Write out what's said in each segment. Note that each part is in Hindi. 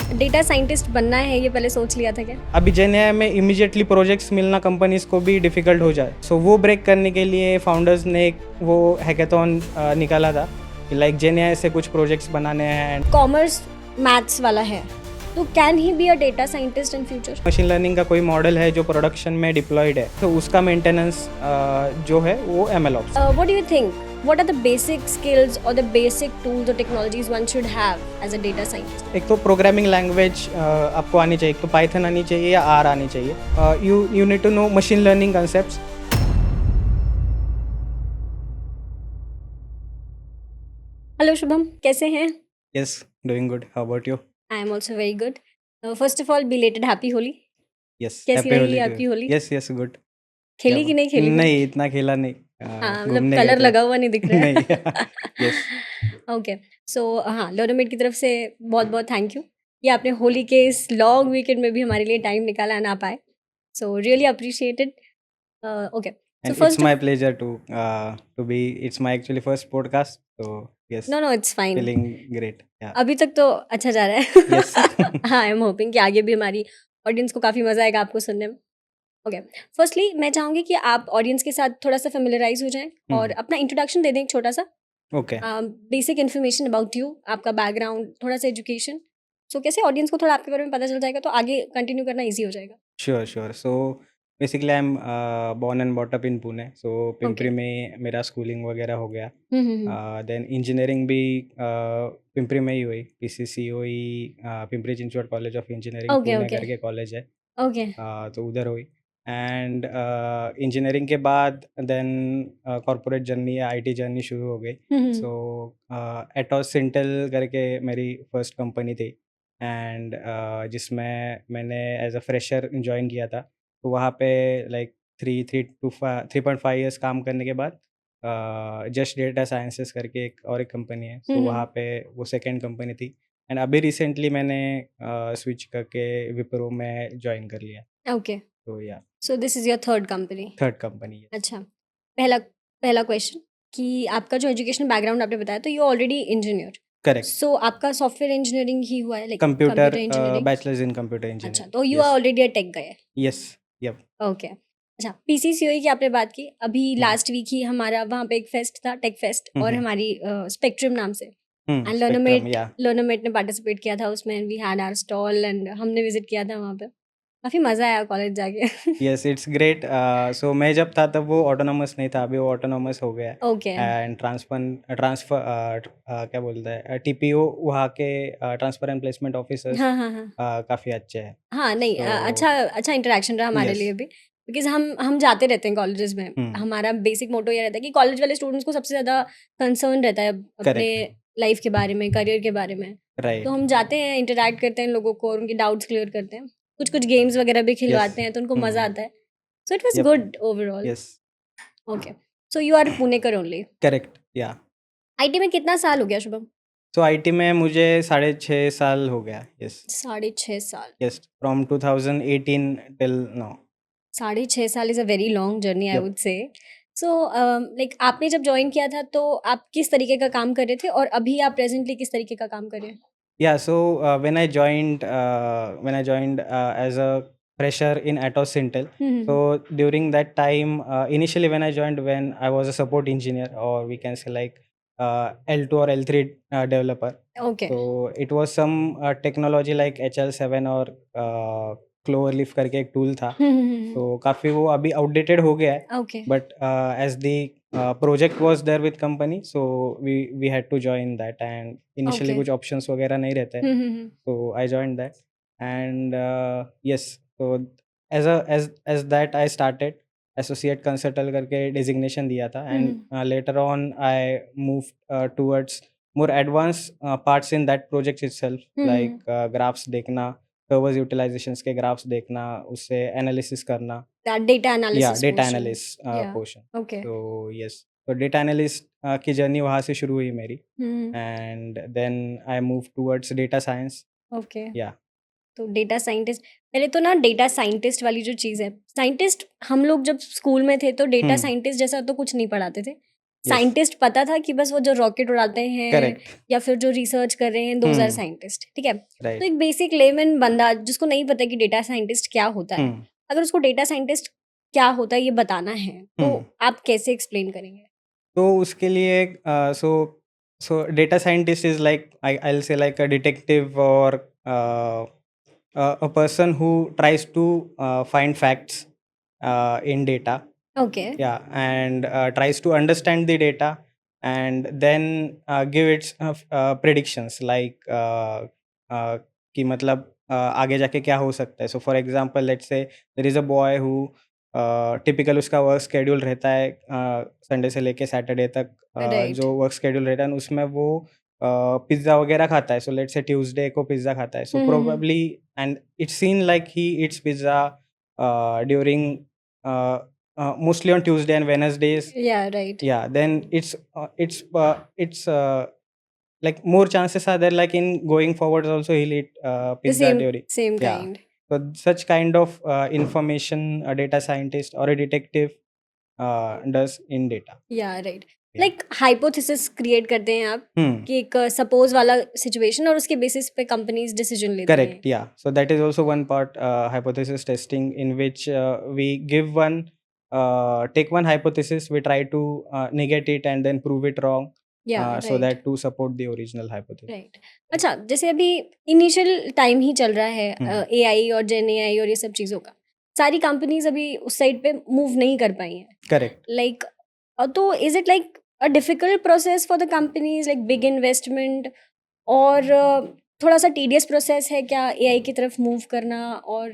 डेटा साइंटिस्ट बनना है ये पहले सोच लिया था क्या? अभी जेएनआई में इमीडिएटली प्रोजेक्ट्स मिलना कंपनीज को भी डिफ़िकल्ट हो जाए, सो वो ब्रेक करने के लिए फाउंडर्स ने एक वो हैकाथॉन निकाला था कि लाइक जेएनआई से कुछ प्रोजेक्ट्स बनाने हैं। कॉमर्स मैथ्स वाला है, तो can he be a data scientist in future? Machine learning का कोई मॉडल है जो प्रोडक्शन में डिप्लॉयड है, तो उसका मेंटेनेंस जो है वो MLOps। What do you think? What are the basic skills or the basic tools or technologies one should have as a data scientist? एक तो प्रोग्रामिंग लैंग्वेज आपको आनी चाहिए, एक तो पाइथन आनी चाहिए या R आनी चाहिए। You need to know machine learning concepts. Hello Shubham, कैसे हैं? Yes, doing good, how about you? I am also very good. First of all belated happy Holi. Yes, कैसी हैप्पी रही होली टू आपकी you. Holi? Yes yes, good. खेली कि नहीं खेली फिर? नहीं, इतना खेला नहीं। हाँ, मतलब घूमने गए कलर थे। लगा हुआ नहीं दिख रहा है। नहीं। यस। ओके, सो हाँ, लर्नोमेट की तरफ से बहुत बहुत थैंक यू कि आपने होली के इस लॉन्ग वीकेंड में भी हमारे लिए टाइम निकाला एंड आप आए, so really appreciated. Okay, so And it's first my of pleasure to be. It's my actually first podcast, so yes, no no it's fine. feeling great. Yeah. अभी तक तो अच्छा जा रहा है। Yes. हाँ, आई एम होपिंग कि आगे भी हमारी ऑडियंस को काफ़ी मज़ा आएगा आपको सुनने में। ओके, फर्स्टली मैं चाहूँगी कि आप ऑडियंस के साथ थोड़ा-सा फ़ैमिलियराइज़ हो जाएँ और अपना इंट्रोडक्शन दे दें एक छोटा-सा। Okay. Basic information about you, आपका बैकग्राउंड, थोड़ा-सा एजुकेशन। सो कैसे ऑडियंस को थोड़ा आपके बारे में पता चल जाएगा तो आगे कंटिन्यू करना ईज़ी हो जाएगा। Sure, sure. So basically, I'm born and brought up in Pune. So okay. Pimpri में मेरा स्कूलिंग वगैरह हो गया। हुँ। देन इंजीनियरिंग भी पिंपरी में ही हुई। PCCOE Pimpri Chinchwad college of engineering okay, Pune okay, करके कॉलेज है। ओके। तो उधर हुई। एंड इंजीनियरिंग के बाद देन कॉर्पोरेट जर्नी या IT जर्नी शुरू हो गई। हुँ। सो एटॉस सिंटेल करके मेरी फर्स्ट कंपनी थी एंड जिसमें मैंने एज अ फ्रेशर ज्वाइन किया था। तो वहाँ पे लाइक 3.5 ईयर्स काम करने के बाद जस्ट डेटा साइंसेस करके एक कंपनी है, सो वहाँ पे वो सेकंड कंपनी थी। एंड अभी रिसेंटली मैंने स्विच करके विप्रो में ज्वाइन कर लिया। ओके, तो या so this is your third company. Third company. अच्छा, पहला पहला क्वेश्चन कि आपका जो एजुकेशनल बैकग्राउंड आपने बताया तो you already engineer. Correct. So आपका सॉफ्टवेयर इंजीनियरिंग ही हुआ है like computer computer engineering? Bachelors in computer अच्छा, इंजीनियरिंग। तो you are yes already a tech guy. Yes. Yup. Okay, अच्छा पीसीसीओई की आपने बात की, अभी लास्ट वीक ही हमारा वहाँ पे एक फेस्ट था, टेक फेस्ट, और हमारी स्पेक्ट्रम नाम से, एंड स्पेक्ट्रम या लर्नोमेट ने पार्टिसिपेट किया था उसमें, we had our stall and हमने विजिट किया था वहाँ पे। काफ़ी मज़ा आया कॉलेज जाके। Yes, it's great. सो मैं जब था तब वो ऑटोनॉमस नहीं था, अभी वो ऑटोनॉमस हो गया है। ओके। एंड ट्रांसफर क्या बोलते हैं, TPO वहाँ के ट्रांसफर एंड प्लेसमेंट ऑफिसर्स हाँ। काफ़ी अच्छे हैं। हाँ, नहीं So अच्छा इंटरैक्शन रहा हमारे यस। लिए भी, बिकॉज़ हम जाते रहते हैं कॉलेजेस में। हम्म। हमारा बेसिक मोटो ये रहता है कि कॉलेज वाले स्टूडेंट्स को सबसे ज़्यादा कंसर्न रहता है अपने करेक्ट। लाइफ के बारे में, करियर के बारे में। तो राइट। हम जाते हैं, इंटरैक्ट करते हैं लोगों को और उनके डाउट्स क्लियर करते हैं। कुछ-कुछ गेम्स वगैरह भी यस। खिलवाते हैं तो उनको मज़ा आता है। So it was yup. Good overall. Yes. Okay, so you are पुणेकर ओनली। Correct yeah. आईटी में कितना साल हो गया शुभम? तो IT में मुझे 6.5 साल हो गया। यस। 6.5 साल। Yes, from 2018 till now. 6.5 साल is a very long journey I yup. Would say. So like आपने जब जॉइन किया था तो आप किस तरीके का काम कर रहे थे और अभी आप प्रेजेंटली किस तरीके का काम कर रहे हैं? Yeah, so when I joined as a fresher in Atos Intel. So hmm. during that time, initially when I joined, when I was a support engineer, or we can say like L2 or L3 developer. Okay. So it was some technology like HL7 और Cloverleaf करके एक tool था। हम्म। तो काफ़ी वो अभी आउटडेटेड हो गया है। Okay. But as the project was there with company, so we had to join that. And initially okay. कुछ ऑप्शंस वगैरह नहीं रहते, हम्म। so I joined that. And yes, so as that I started associate consultant करके designation दिया था। and later on I moved towards more advanced parts in that project itself, like graphs देखना, servers utilizations के graphs देखना, उससे analysis करना। दैट डेटा या एनालिसिस डेटा पोर्शन। एनालिस्ट या। पोर्शन। ओके। तो यस, तो डेटा एनालिस्ट की जर्नी वहाँ से शुरू हुई मेरी। Hmm. And then I move towards data science. Okay, या तो डेटा साइंटिस्ट, पहले तो ना डेटा साइंटिस्ट वाली जो चीज़ है, साइंटिस्ट हम लोग जब स्कूल में थे तो डेटा हम्म। साइंटिस्ट जैसा तो कुछ नहीं पढ़ाते थे। यस, साइंटिस्ट पता था कि बस वो जो रॉकेट उड़ाते हैं करेक्ट, या फिर जो रिसर्च कर रहे हैं दोज आर हुँ, साइंटिस्ट, ठीक है। तो राइट, एक बेसिक लेमन बंदा जिसको नहीं पता कि डेटा साइंटिस्ट क्या होता है, हुँ, अगर उसको डेटा साइंटिस्ट क्या होता है ये बताना है तो हुँ। आप कैसे एक्सप्लेन करेंगे? तो उसके लिए सो data scientist is like I'll say like a detective or a person who tries to find facts in data. Okay. Yeah, and tries to understand the data and then give its predictions like कि मतलब आगे जाके क्या हो सकता है। So for example let's say there is a boy who typical उसका वर्क शेड्यूल रहता है संडे से लेके सैटरडे तक राइट। जो वर्क शेड्यूल रहता है उसमें वो पिज़्ज़ा वगैरह खाता है। सो लेट्स से ट्यूसडे को पिज़्ज़ा खाता है। So probably and it's seen like he eats pizza during mostly on Tuesday and Wednesdays. या right. Yeah, then it's like more chances are there like in going forward also he'll eat the pizza same during. Same Yeah. Kind. So such kind of information a data scientist or a detective does in data. या right. Yeah. Like hypothesis create करते हैं आप Hmm. कि एक सपोज वाला सिचुएशन और उसके बेसिस पे कंपनीज डिसीजन लेती हैं। Correct. Yeah. So that is also one part hypothesis testing in which we give one take one hypothesis, we try to negate it and then prove it wrong या so right. that to support the original hypothesis. Right. अच्छा, जैसे अभी इनिशियल टाइम ही चल रहा है Hmm. एआई और जेन एआई और ये सब चीज़ों का, सारी कंपनीज अभी उस साइड पे मूव नहीं कर पाई हैं। Correct. लाइक तो is it like a difficult process for the companies, like big investment और थोड़ा सा टीडियस प्रोसेस है क्या एआई की तरफ मूव करना और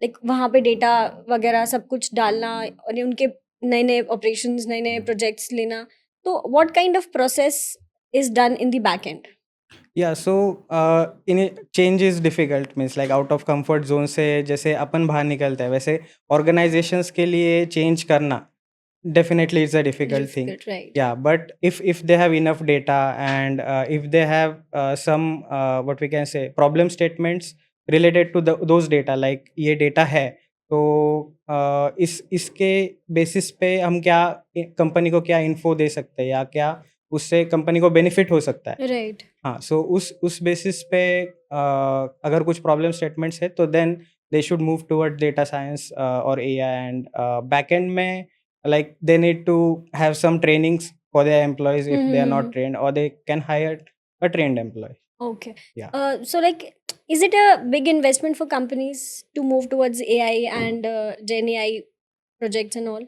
लाइक वहाँ पे डेटा वगैरह सब कुछ डालना और ये उनके नए नए ऑपरेशंस नए नए प्रोजेक्ट्स लेना, तो what kind of process is done in the back and? Yeah, so in change is difficult means like out of comfort zone से जैसे अपन बाहर निकलते हैं वैसे organizations के लिए change करना definitely it's a difficult thing. Difficult, right. Yeah, but if they have enough data and if they have some what we can say problem statements related to those data like ये data है तो इसके basis पे हम क्या कंपनी को क्या info दे सकते हैं या क्या उससे कंपनी को benefit हो सकता है। राइट। हाँ, सो उस बेसिस पे अगर कुछ प्रॉब्लम स्टेटमेंट्स है तो then they should move toward data science और एआई एंड बैकएंड में like they need to have some trainings for their employees if they are not trained और they can hire a trained employee. Okay. Yeah. So like, is it a big investment for companies to move towards AI and Gen AI projects and all?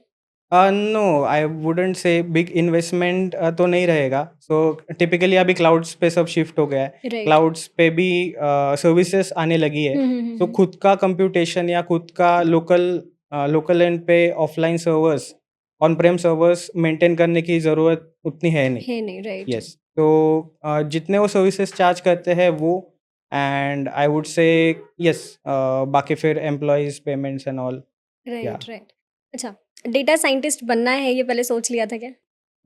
No I wouldn't say big investment तो नहीं रहेगा. सो टिपिकली अभी क्लाउड्स पे सब शिफ्ट हो गया है. Right. क्लाउड्स पे भी सर्विसेज आने लगी है. तो खुद का कंप्यूटेशन या खुद का लोकल एंड पे offline servers on Prem servers maintain करने की ज़रूरत उतनी है नहीं. है नहीं, right. यस, तो जितने वो सर्विसेज चार्ज करते हैं वो एंड आई वुड से यस बाकी फिर एम्प्लॉयज़ पेमेंट्स एंड ऑल. या Right, right. अच्छा, डेटा साइंटिस्ट बनना है ये पहले सोच लिया था क्या?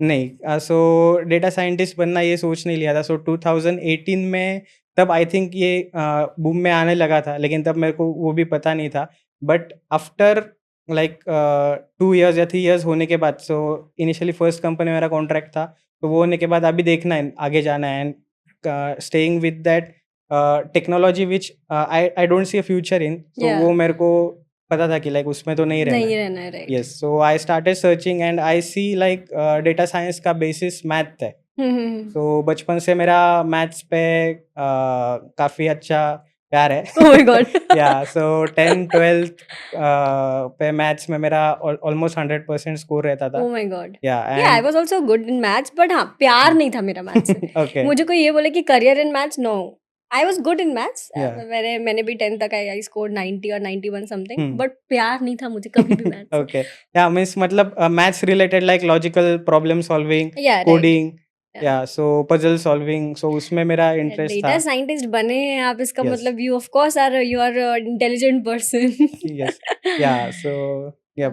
नहीं, सो डेटा साइंटिस्ट बनना ये सोच नहीं लिया था. सो 2018 में तब आई थिंक ये बूम में आने लगा था, लेकिन तब मेरे को वो भी पता नहीं था. बट आफ्टर लाइक 2 इयर्स या 3 इयर्स होने के बाद, सो इनिशियली फर्स्ट कंपनी मेरा कॉन्ट्रैक्ट था, तो वो होने के बाद अभी देखना है, आगे जाना है and staying with that technology which I don't see a future in. So Yeah. वो मेरे को पता था कि लाइक उसमें तो नहीं रहना नहीं है. रहना है, right. Yes, so I started searching and I see like data science का basis math है. So बचपन से मेरा maths पे काफ़ी अच्छा प्यार है. Oh my God. Yeah, so 10th 12th पे maths में मेरा almost 100% score रहता था. Oh my God. Yeah, Yeah, I and was also good in maths, but हाँ, प्यार नहीं था मेरा maths से. okay, मुझे कोई ये बोले कि career in maths, no. I was good in maths. yeah. मैंने भी 10 तक I scored 90 और 91 something. Hmm. But प्यार नहीं था मुझे कभी भी maths से. Okay, yeah, means मतलब maths related like logical problem solving, Yeah, right. coding, Yeah. yeah, so puzzle solving, so उसमें मेरा interest डेटा था. साइंटिस्ट बने हैं आप, इसका Yes. मतलब you of course are you are intelligent person. Yes, yeah, so yeah.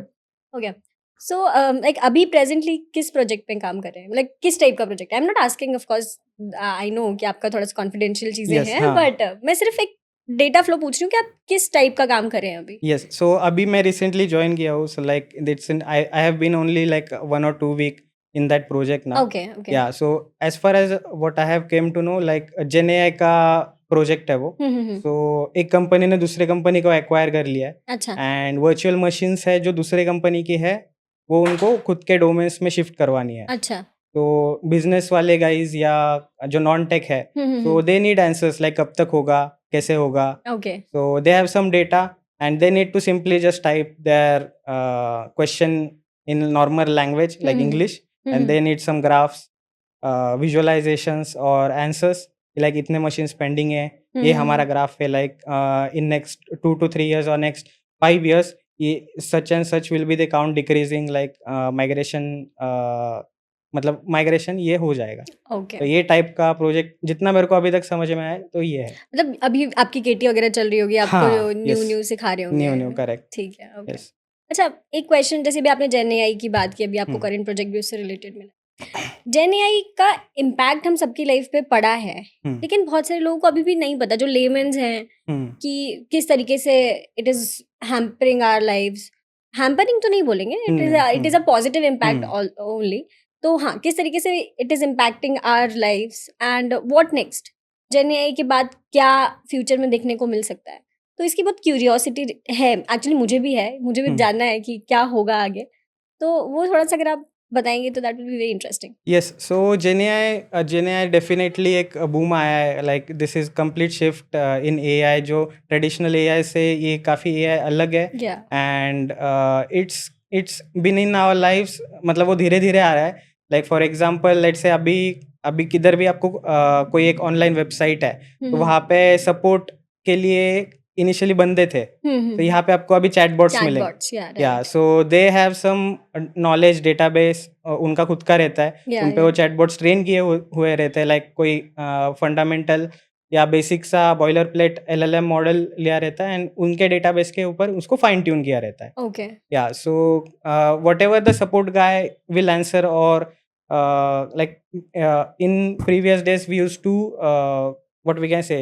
हो गया. सो लाइक अभी प्रेजेंटली किस प्रोजेक्ट पे काम कर रहे हैं, लाइक किस टाइप का project? I am not asking, of course I know कि आपका थोड़ा सा कॉन्फिडेंशियल चीजें Yes, हैं, हाँ. बट मैं सिर्फ एक डेटा फ्लो पूछ रही हूँ कि आप किस टाइप का काम कर रहे हैं अभी. Yes, so अभी मैं recently join किया हूँ, so like it's in I have been only like 1 or 2 week in that project now. Okay, okay. Yeah, so as far as what I have came to know, like Gen AI का प्रोजेक्ट है वो. So एक कंपनी ने दूसरे कंपनी को एक्वायर कर लिया है, अच्छा, एंड वर्चुअल मशीन्स है जो दूसरे कंपनी की है, वो उनको खुद के डोमेन्स में शिफ्ट करवानी है. अच्छा. तो बिजनेस वाले गाइज या जो नॉन टेक है, so they need answers like कब तक होगा, कैसे होगा. Okay. So they have some data and they need to simply just type their question in normal language like English, and they need some graphs, visualizations और answers like इतने machines pending है, ये हमारा ग्राफ है, like in next 2 to 3 years or next 5 years ये such and such will be the count decreasing, like migration, मतलब माइग्रेशन ये हो जाएगा. Okay. तो ये टाइप का प्रोजेक्ट जितना मेरे को अभी तक समझ में आया तो ये है. मतलब अभी आपकी केटी वगैरह चल रही होगी, आपको हाँ, न्यू yes. न्यू सिखा रहे होंगे. New correct. ठीक है, ओके. यस. अच्छा, एक क्वेश्चन, जैसे भी आपने जेन एआई की बात की, अभी आपको करंट प्रोजेक्ट भी उससे रिलेटेड मिला. जेन एआई का इम्पैक्ट हम सबकी लाइफ पे पड़ा है, लेकिन बहुत सारे लोगों को अभी भी नहीं पता, जो लेमेन्स हैं, कि किस तरीके से it is hampering our lives. Hampering तो नहीं बोलेंगे, it is a positive impact only. तो हाँ, किस तरीके से it is impacting our lives and what next. Gen AI के बाद क्या फ्यूचर में देखने को मिल सकता है, तो इसकी बहुत क्यूरियोसिटी है. एक्चुअली मुझे भी है, मुझे भी जानना है कि क्या होगा आगे. तो वो थोड़ा सा अगर आप बताएंगे तो that will be very interesting. Yes. So gen AI definitely एक बूम आया है. Like this is complete shift in AI. जो ट्रेडिशनल एआई से ये काफ़ी एआई अलग है, and it's been in our lifes. मतलब वो धीरे धीरे आ रहा है. लाइक फॉर एग्जांपल लेट्स से अभी किधर भी आपको कोई एक ऑनलाइन वेबसाइट है, तो वहाँ पे सपोर्ट के लिए इनिशियली बंदे थे, तो यहाँ पे आपको अभी चैटबॉट्स मिलेंगे. Yeah so they have some knowledge database, उनका खुद का रहता है. उन पे वो चैटबॉट्स ट्रेन किए हुए रहते हैं. लाइक कोई फंडामेंटल या बेसिक सा बॉयलर प्लेट एलएलएम मॉडल लिया रहता है, एंड उनके डेटाबेस के ऊपर उसको फाइन ट्यून किया रहता है. ओके. या so what ever the support guy will answer, और like in previous days we used to what we can say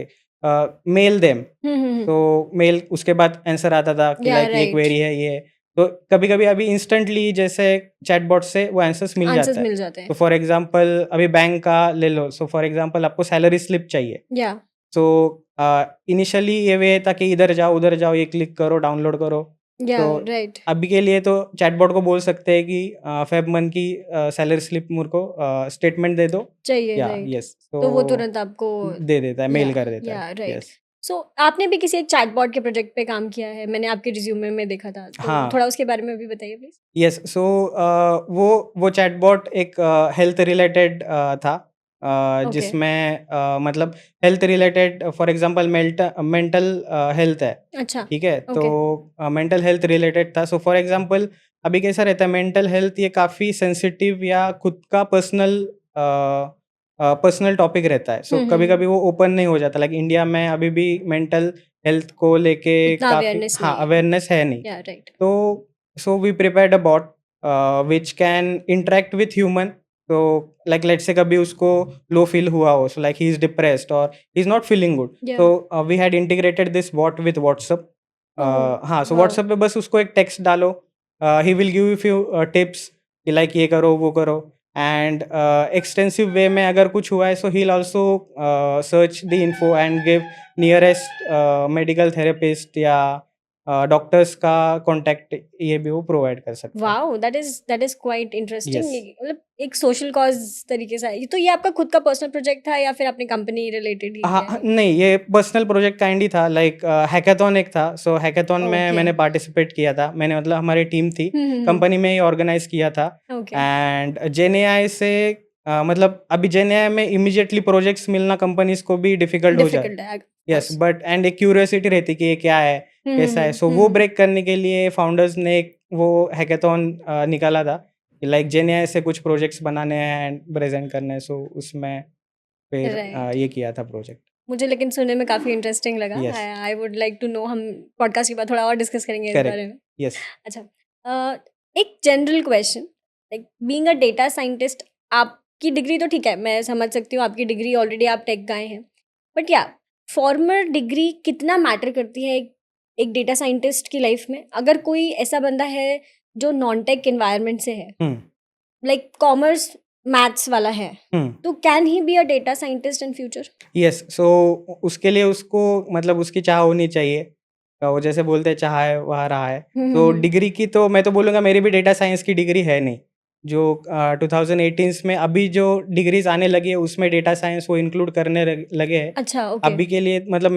mail them. तो मेल उसके बाद आंसर आता था कि लाइक ये क्वेरी है ये. तो कभी कभी अभी इंस्टेंटली जैसे चैटबॉट से वो आंसर्स मिल जाते हैं. तो फॉर एग्जांपल अभी बैंक का ले लो. सो फॉर एग्जांपल आपको सैलरी स्लिप चाहिए. सो इनिशियली ये वे था कि इधर जाओ उधर जाओ, ये क्लिक करो डाउनलोड करो. तो अभी के लिए तो चैटबॉट को बोल सकते हैं कि फेब मंथ की सैलरी स्लिप मुझे को स्टेटमेंट दे दो चाहिए. यस. तो वो तुरंत आपको दे देता है, मेल कर देता है. यस. सो आपने भी किसी एक चैटबॉट के प्रोजेक्ट पे काम किया है, मैंने आपके रिज्यूमे में देखा था. तो हाँ. थोड़ा उसके बारे में भी बताइए प्लीज. यस. सो वो चैटबॉट एक हेल्थ रिलेटेड था, जिसमें मतलब health related, for example mental health है. अच्छा. ठीक है. तो मेंटल हेल्थ रिलेटेड था. सो फॉर एग्जांपल अभी कैसा रहता है मेंटल हेल्थ, ये काफ़ी सेंसिटिव या खुद का पर्सनल टॉपिक रहता है. सो कभी कभी वो ओपन नहीं हो जाता. लाइक इंडिया में अभी भी मेंटल हेल्थ को लेके काफ़ी अवेयरनेस है नहीं. तो so we prepared a bot which can interact with human. तो लाइक लेट्स से कभी उसको लो फील हुआ हो, so like he is depressed और he is not feeling good, तो we had integrated this bot with WhatsApp. हाँ. सो व्हाट्सएप पे बस उसको एक टेक्स्ट डालो, he will give you few tips कि लाइक ये करो वो करो. एंड एक्सटेंसिव वे में अगर कुछ हुआ है, so he will also search the info and give nearest medical therapist या डॉक्टर्स का कांटेक्ट, ये भी वो प्रोवाइड कर सकते हैं. Wow, that is quite interesting. मतलब एक सोशल कॉज तरीके से. तो ये आपका खुद का पर्सनल प्रोजेक्ट था या फिर अपनी कंपनी रिलेटेड ही? हाँ, नहीं, ये पर्सनल प्रोजेक्ट काइंड ही था. लाइक हैकाथॉन एक था. सो हैकाथॉन में मैंने पार्टिसिपेट किया था. मैंने मतलब हमारी टीम थी, कंपनी में ही ऑर्गेनाइज किया था. एंड जेन एआई से मतलब अभी जेन एआई में इमीडिएटली प्रोजेक्ट्स मिलना कंपनीज को भी डिफिकल्ट हो जाता है. यस. बट एंड एक क्यूरियोसिटी रहती कि ये क्या है, कैसा है. सो वो ब्रेक करने के लिए फाउंडर्स ने एक वो हैकाथॉन निकाला था, लाइक जेन एआई से कुछ प्रोजेक्ट्स बनाने हैं एंड प्रेजेंट करने हैं. सो उसमें फिर ये किया था प्रोजेक्ट. मुझे लेकिन सुनने में काफ़ी इंटरेस्टिंग लगा. I would like to know. हम पॉडकास्ट के बाद थोड़ा और डिस्कस करेंगे इस बारे में. यस. अच्छा, एक general question, like being a data scientist, आपकी डिग्री तो ठीक है, मैं समझ सकती हूँ आपकी डिग्री, ऑलरेडी आप टेक गए हैं, बट या फॉर्मल डिग्री कितना मैटर करती है एक डेटा साइंटिस्ट की लाइफ में? अगर कोई ऐसा बंदा है जो नॉन टेक एनवायरनमेंट से है, लाइक कॉमर्स मैथ्स वाला है, हम्म तो can he be a data scientist in future? Yes, so उसके लिए उसको मतलब उसकी चाह होनी चाहिए। वो जैसे बोलते हैं चाह है वहाँ रहा है। तो डिग्री की तो मैं तो बोलूँगा मेरी भी डेटा साइंस की डिग्री है नहीं। जो 2018 में अभी जो डिग्रीज आने लगी है उसमें डेटा साइंस वो इंक्लूड करने लगे हैं। अच्छा, ओके। अभी के लिए मतलब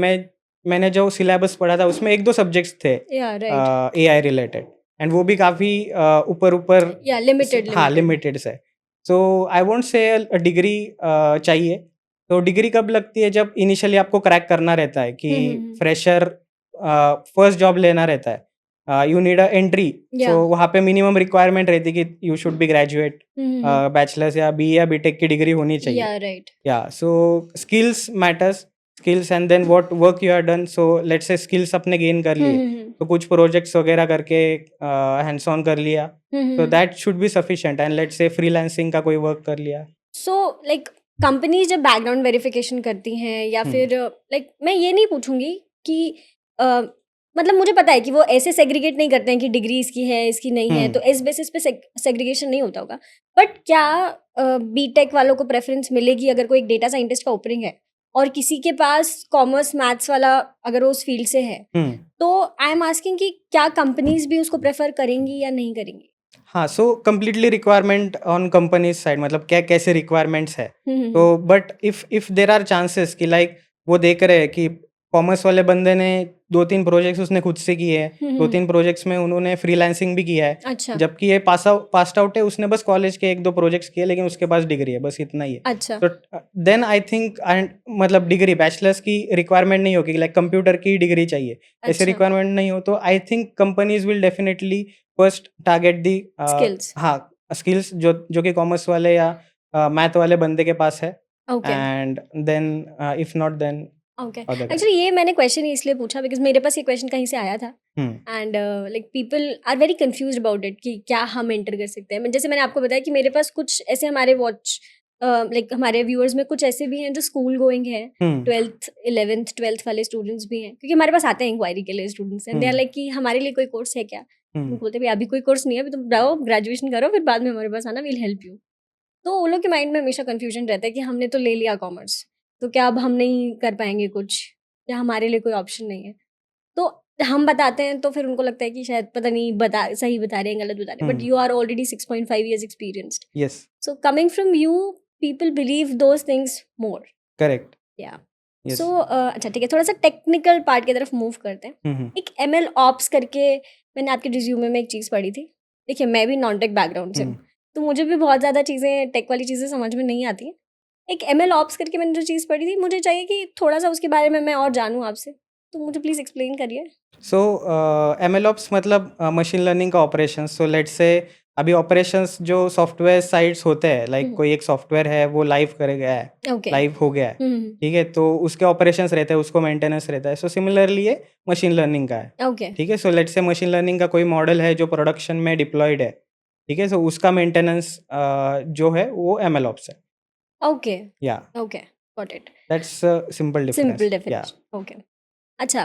मैंने जो सिलेबस पढ़ा था उसमें 1-2 सब्जेक्ट्स थे या राइट। एआई रिलेटेड, एंड वो भी काफ़ी ऊपर-ऊपर या लिमिटेड हाँ, लिमिटेड। लिमिटेड से। सो आई वोंट से डिग्री चाहिए। तो डिग्री कब लगती है जब इनिशियली आपको क्रैक करना रहता है कि फ्रेशर फर्स्ट जॉब लेना रहता है, you need a entry. So yeah वहाँ पे मिनिमम रिक्वायरमेंट रहती है कि you should be graduate, bachelors या बीए या बीटेक की डिग्री होनी चाहिए। Yeah right. Yeah so skills matters, skills and then what work you have done. So let's say skills अपने गेन कर लिए, तो कुछ प्रोजेक्ट्स वगैरह करके हैंड्स ऑन कर लिया, तो that should be sufficient. And let's say freelancing का कोई वर्क कर लिया। सो लाइक कंपनीज जब बैकग्राउंड वेरिफिकेशन करती हैं या हम्म, फिर लाइक मैं ये नहीं पूछूंगी कि अ, मतलब मुझे पता है कि वो ऐसे सेग्रीगेट नहीं करते हैं कि डिग्री इसकी है इसकी नहीं है, तो इस बेसिस पे सेग्रीगेशन नहीं होता होगा। बट क्या बीटेक वालों को प्रेफरेंस मिलेगी अगर कोई एक डेटा साइंटिस्ट का ओपनिंग है और किसी के पास कॉमर्स मैथ्स वाला अगर वो उस फील्ड से है, हम्म। तो आई एम आस्किंग कि क्या कंपनीज भी उसको प्रेफर करेंगी या नहीं करेंगी? हाँ, so completely requirement on company side, मतलब क्या कैसे रिक्वायरमेंट्स है। हम्म। तो but if there are chances कि लाइक वो देख रहे हैं कि कॉमर्स वाले बंदे ने 2-3 प्रोजेक्ट्स उसने खुद से किए हैं, 2-3 प्रोजेक्ट्स में उन्होंने फ्रीलांसिंग भी किया है, अच्छा जबकि ये पास आउट है, उसने बस कॉलेज के 1-2 प्रोजेक्ट्स किए लेकिन उसके पास डिग्री है, बस इतना ही है। अच्छा। तो देन आई थिंक एंड मतलब डिग्री बैचलर्स की रिक्वायरमेंट नहीं होगी, लाइक कंप्यूटर की डिग्री चाहिए, ऐसे अच्छा रिक्वायरमेंट नहीं हो, तो I think companies will definitely first target the skills. हाँ, स्किल्स जो कि कॉमर्स वाले या मैथ वाले बंदे के पास है, okay and then if not then okay. Other guys. Actually ये मैंने क्वेश्चन इसलिए पूछा बिकॉज मेरे पास ये क्वेश्चन कहीं से आया था hmm and like people are very confuse about it कि क्या हम एंटर कर सकते हैं। जैसे मैंने आपको बताया कि मेरे पास कुछ ऐसे हमारे वॉच लाइक हमारे व्यूअर्स में कुछ ऐसे भी हैं जो स्कूल गोइंग हैं, हम्म 12th वाले स्टूडेंट्स भी हैं, क्योंकि हमारे पास आते हैं इंक्वायरी के लिए students and they are hmm like कि हमारे लिए कोई कोर्स है क्या? हम हम्म बोलते हैं भाई अभी कोई कोर्स नहीं है, अभी तुम जाओ ग्रेजुएशन करो फिर बाद में हमारे पास आना, वील हेल्प यू। तो उन लोग के माइंड में हमेशा कंफ्यूजन रहता है कि हमने तो ले लिया कॉमर्स, तो क्या अब हम नहीं कर पाएंगे कुछ, या हमारे लिए कोई ऑप्शन नहीं है? तो हम बताते हैं तो फिर उनको लगता है कि शायद पता नहीं सही बता रहे हैं गलत बता रहे हैं, but you are already 6.5 years experienced, yes, so coming from you people believe those things more. Correct, Yeah. Yes. So अच्छा ठीक है, थोड़ा सा टेक्निकल पार्ट की तरफ मूव करते हैं। हम्म एक ML ऑप्स करके मैंने आपके रिज्यूमे में एक चीज़ पढ़ी थी। देखिए मैं भी नॉन टेक बैकग्राउंड से हूँ, हम्म तो मुझे भी बहुत ज़्यादा चीज़ें टेक वाली चीज़ें समझ में नहीं आती हैं। एक ML ऑप्स करके मैंने जो चीज़ पढ़ी थी, मुझे चाहिए कि थोड़ा सा उसके बारे में मैं और जानूँ आपसे, तो मुझे प्लीज़ एक्सप्लेन करिए। सो MLOps मतलब मशीन लर्निंग का ऑपरेशंस। सो लेट्स से अभी ऑपरेशंस जो सॉफ्टवेयर साइट्स होते हैं, लाइक कोई एक सॉफ्टवेयर है वो लाइव कर गया है, ओके। लाइव हो गया है, ठीक है, तो उसके ऑपरेशंस रहते हैं, उसको मेंटेनेंस रहता है। सो सिमिलरली ये मशीन लर्निंग का है, ओके ठीक है। सो लेट्स से मशीन लर्निंग का कोई मॉडल है जो प्रोडक्शन में डिप्लॉयड है, ठीक है, सो उसका मेंटेनेंस जो है वो MLOps है। ओके या okay, got it. That's simple difference. Simple या डेफिनेशन, ओके। अच्छा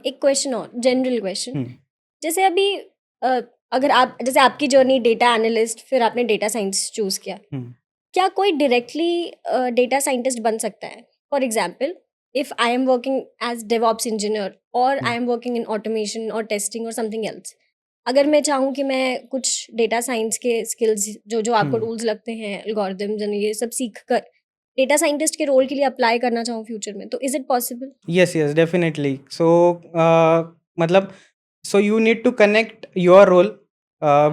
एक क्वेश्चन और, जनरल क्वेश्चन। हम्म जैसे अभी अ, अगर आप, जैसे आपकी जर्नी डेटा एनालिस्ट फिर आपने डेटा साइंस चूज किया, हम्म क्या कोई डायरेक्टली डेटा साइंटिस्ट बन सकता है? For example, if I am working as DevOps engineer और I am working in automation और टेस्टिंग और समथिंग एल्स, अगर मैं चाहूँ कि मैं कुछ डेटा साइंस के स्किल्स जो जो आपको हम्म टूल्स लगते हैं, एल्गोरिथम्स एंड ये सब सीख कर डेटा साइंटिस्ट के रोल के लिए अप्लाई करना चाहूँ फ्यूचर में, तो is it possible? yes, yes, definitely. So मतलब so you need to connect your role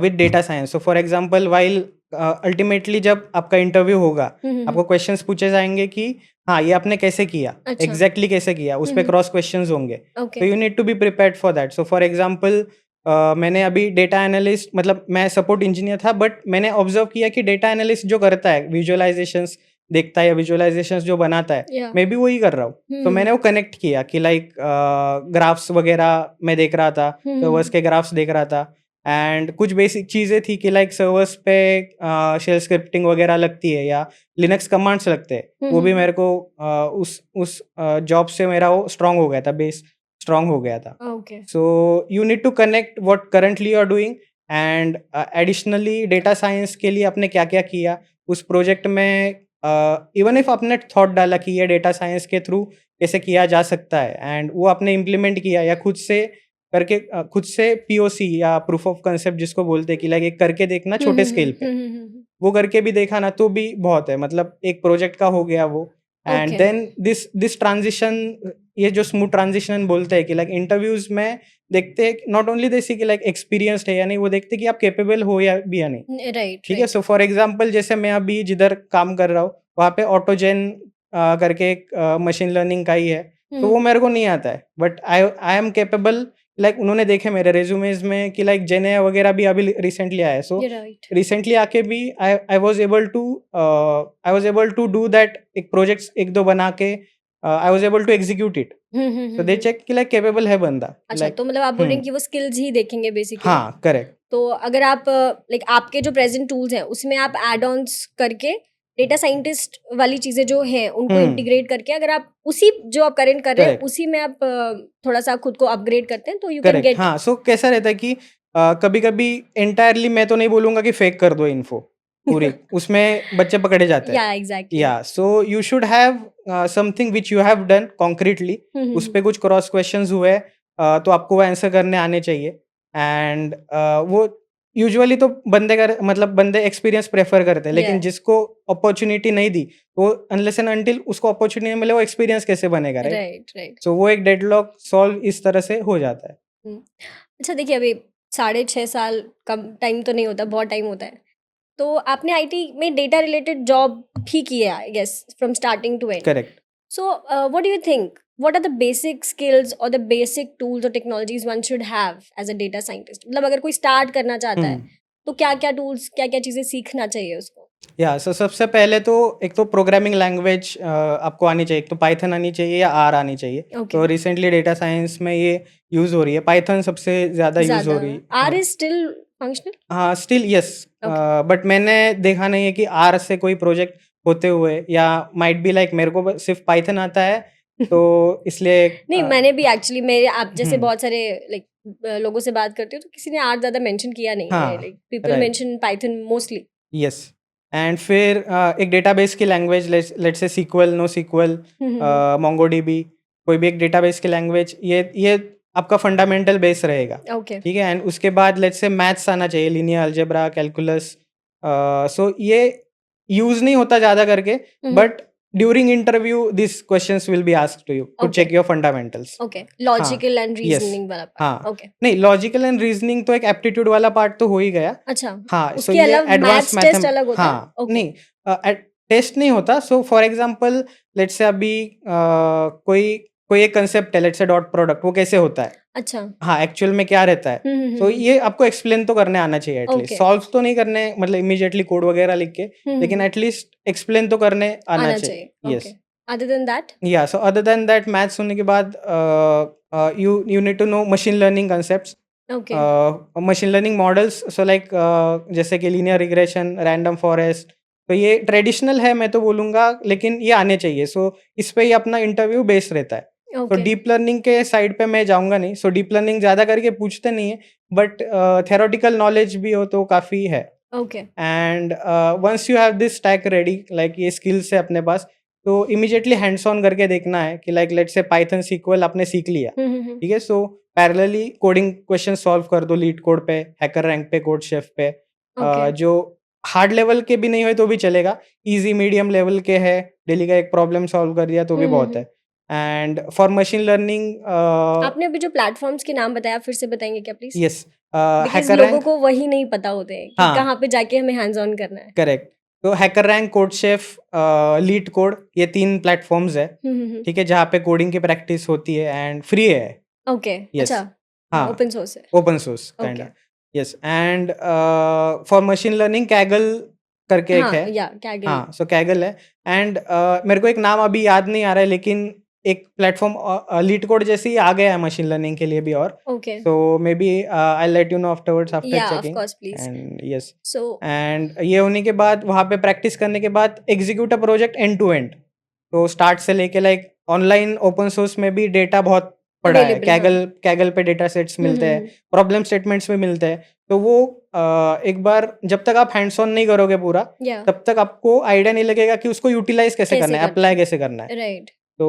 with data science. So for example, while ultimately जब आपका इंटरव्यू होगा, आपको क्वेश्चंस पूछे जाएंगे कि हाँ ये आपने कैसे किया, अच्छा। एग्जैक्टली कैसे किया, उस पे क्रॉस क्वेश्चंस होंगे, ओके। तो you need to be prepared for that. So for example मैंने अभी डेटा एनालिस्ट, मतलब मैं सपोर्ट इंजीनियर था, बट मैंने ऑब्जर्व किया कि डेटा एनालिस्ट जो करता है विजुअलाइजेशंस देखता है या विजुअलाइजेशंस जो बनाता है, या मैं भी वही कर रहा हूँ। तो मैंने वो कनेक्ट किया कि लाइक ग्राफ्स वगैरह मैं देख रहा था, सर्वर्स के ग्राफ्स देख रहा था, एंड कुछ बेसिक चीज़ें थी कि लाइक सर्वर्स पे शेल स्क्रिप्टिंग वगैरह लगती है या लिनक्स कमांड्स लगते हैं, वो भी मेरे को उस जॉब से मेरा वो स्ट्रांग हो गया था, बेस स्ट्रांग हो गया था। Okay. So you need to connect what currently you are doing and additionally data science के लिए आपने क्या-क्या किया, उस प्रोजेक्ट में इवन इफ आपने थॉट डाला कि ये डेटा साइंस के थ्रू कैसे किया जा सकता है एंड वो आपने इम्प्लीमेंट किया या खुद से करके खुद से पीओसी या प्रूफ ऑफ कांसेप्ट जिसको बोलते हैं कि लाइक एक करके देखना छोटे स्केल पे, वो करके भी देखा ना तो भी बहुत है, मतलब एक प्रोजेक्ट का हो गया वो। And okay then this transition, ये जो स्मूथ ट्रांजिशन बोलते हैं कि लाइक इंटरव्यूज में देखते हैं नॉट ओनली दे सी कि लाइक एक्सपीरियंस्ड है या नहीं, वो देखते हैं कि आप कैपेबल हो या भी या नहीं। राइट ठीक है, राइट सो फॉर एग्जांपल जैसे मैं अभी जिधर काम कर रहा हूँ वहाँ पे ऑटोजेन करके एक मशीन लर्निंग का ही है, तो वो मेरे को नहीं आता है, but I am capable. Like उन्होंने देखे मेरे रेज्यूमेज में कि लाइक जेने वगैरह भी अभी रिसेंटली आया है, सो राइट रिसेंटली आके भी I was able to do that, एक प्रोजेक्ट्स एक दो बना के I was able to execute it. So they check कि लाइक कैपेबल है बंदा, अच्छा लाइक तो मतलब आप बोल रहे हैं कि वो स्किल्स ही देखेंगे बेसिकली। हाँ करेक्ट तो अगर आप लाइक आपके जो प्रेजेंट टूल्स हैं उसमें आप एड ऑन्स करके डेटा साइंटिस्ट वाली चीजें जो हैं उनको इंटीग्रेट करके अगर आप उसी जो आप करेंट कर रहे हैं करेक्ट उसी में आप थोड़ा सा खुद को अपग्रेड करते हैं तो यू कैन करेक्ट गेट। हाँ, सो कैसा रहता है कि कभी कभी एंटायरली मैं तो नहीं बोलूंगा कि फेक कर दो इन्फो पूरी, उसमें बच्चे पकड़े जाते हैं। Yeah exactly. Yeah so you should have something which you have done concretely, उस पे कुछ क्रॉस क्वेश्चंस हुए तो आपको वो आंसर करने आने चाहिए। एंड वो यूजुअली तो मतलब बंदे एक्सपीरियंस प्रेफर करते हैं, लेकिन Yeah. जिसको अपॉर्चुनिटी नहीं दी वो अनलेस एंड अनटिल उसको अपॉर्चुनिटी मिले वो एक्सपीरियंस कैसे बनेगा, राइट? Right right. सो वो एक डेडलॉक सॉल्व इस तरह से हो जाता है। अच्छा देखिए अभी 6.5 साल कम टाइम तो नहीं होता, बहुत टाइम होता है। तो आपने आईटी में डेटा रिलेटेड जॉब भी की है I guess from starting to end. Correct. So, what do you think? What are the basic skills or the basic tools or technologies one should have as a data scientist? मतलब अगर कोई स्टार्ट करना चाहता है तो क्या क्या टूल्स क्या क्या चीज़ें सीखना चाहिए उसको? या सो सबसे पहले तो एक तो प्रोग्रामिंग लैंग्वेज आपको आनी चाहिए, एक तो पाइथन आनी चाहिए या आर आनी चाहिए। Okay. तो रिसेंटली डेटा साइंस में ये यूज हो रही है, पाइथन सबसे ज्यादा यूज हो ज़्यादा रही आर है। Is still functional? हाँ स्टिल यस, बट मैंने देखा नहीं है कि आर से कोई प्रोजेक्ट होते हुए, या माइट बी लाइक मेरे को सिर्फ पाइथन आता है तो इसलिए नहीं मैंने भी एक्चुअली मेरे आप जैसे हम्म, बहुत सारे लाइक लोगों से बात करती हूँ तो किसी ने आर ज़्यादा मेंशन किया नहीं है, हाँ like people right mention Python mostly. Yes. And फिर एक डेटाबेस की language, let's say SQL, no SQL, MongoDB, कोई भी एक डेटाबेस की लैंग्वेज, ये आपका फंडामेंटल बेस रहेगा। ओके ठीक है, एंड उसके बाद लेट्स से मैथ्स आना चाहिए, लीनियर अलजेब्रा, कैलकुलस। सो ये यूज नहीं होता ज़्यादा करके, but during interview this questions will be asked to you to okay check your fundamentals. Okay हाँ लॉजिकल एंड यस रीजनिंग वाला पार्ट। हाँ, ओके नहीं लॉजिकल एंड रीजनिंग तो एक एप्टीट्यूड वाला पार्ट तो हो ही गया। अच्छा हाँ, सो उसके ये अलावा एडवांस मैथ्स टेस्ट मैथम अलग होता है? हाँ, ओके नहीं टेस्ट नहीं होता। सो फॉर एग्जांपल लेट्स से अभी कोई कोई एक कंसेप्ट है, लेट्स से डॉट प्रोडक्ट, वो कैसे होता है, अच्छा हाँ एक्चुअल में क्या रहता है, तो ये आपको एक्सप्लेन तो करने आना चाहिए एटलीस्ट, ओके सॉल्व तो नहीं करने मतलब इमीडिएटली कोड वगैरह लिख के, लेकिन एटलीस्ट एक्सप्लेन तो करने आना आना चाहिए। चाहिए। Yes okay other than that? Yeah so other than that maths होने के बाद you need to know machine learning concepts, okay machine learning models, so like जैसे कि लीनियर रिग्रेशन, रैंडम फॉरेस्ट, तो ये ट्रेडिशनल है मैं तो बोलूँगा, लेकिन ये आने चाहिए। सो इस पे ही अपना इंटरव्यू बेस्ड रहता है। तो ओके डीप लर्निंग के साइड पे मैं जाऊँगा नहीं, सो डीप लर्निंग ज़्यादा करके पूछते नहीं है, बट थ्योरेटिकल नॉलेज भी हो तो काफ़ी है। Okay and once you have this stack ready, like ये स्किल्स है अपने पास, तो इमीडिएटली हैंड्स ऑन करके देखना है कि like let's say Python SQL आपने सीख लिया, ठीक है, so parallelly coding question solve कर दो लीड कोड पे, हैकर रैंक पे, कोड शेफ पे। ओके जो हार्ड लेवल के भी नहीं हुए तो भी चलेगा, इजी मीडियम लेवल के है, डेली का एक प्रॉब्लम सॉल्व कर दिया तो भी बहुत है। एंड फॉर मशीन लर्निंग आपने अभी जो प्लेटफॉर्म्स के नाम बताया फिर से बताएंगे क्या प्लीज? यस, बिकॉज हैकर लोगों रैंक, को वही नहीं पता होते हैं कि हाँ कहाँ पे जाके हमें हैंड्स ऑन करना है। करेक्ट, तो hacker rank, code chef, leet code, ये 3 प्लेटफॉर्म्स है, ठीक है, जहाँ पे कोडिंग की प्रैक्टिस होती है एंड फ्री है। ओके यस अच्छा हाँ, ओपन सोर्स है। Open source kind okay yes. And for machine learning Kaggle करके एक है, हाँ या कैगल। हाँ सो कैगल है। एंड मेरे को एक नाम अभी याद नहीं आ रहा है, लेकिन एक प्लेटफॉर्म लीड कोड जैसे ही आ गया है मशीन लर्निंग के लिए भी, और okay so maybe I let you know afterwards after yeah of checking. Course please. And yes, so and ये होने के बाद वहाँ पे प्रैक्टिस करने के बाद execute a project end to end, तो स्टार्ट से लेके लाइक ऑनलाइन ओपन सोर्स में भी डेटा बहुत पड़ा है, अवेलेबल हाँ। कैगल पे डेटा सेट्स मिलते हैं, प्रॉब्लम स्टेटमेंट्स में मिलते हैं, तो वो एक बार जब तक आप हैंड्स ऑन नहीं करोगे पूरा, या तब तक आपको आइडिया नहीं लगेगा कि उसको यूटिलाइज कैसे कैसे करना है, करना अप्लाई है, कैसे करना है। राइट। तो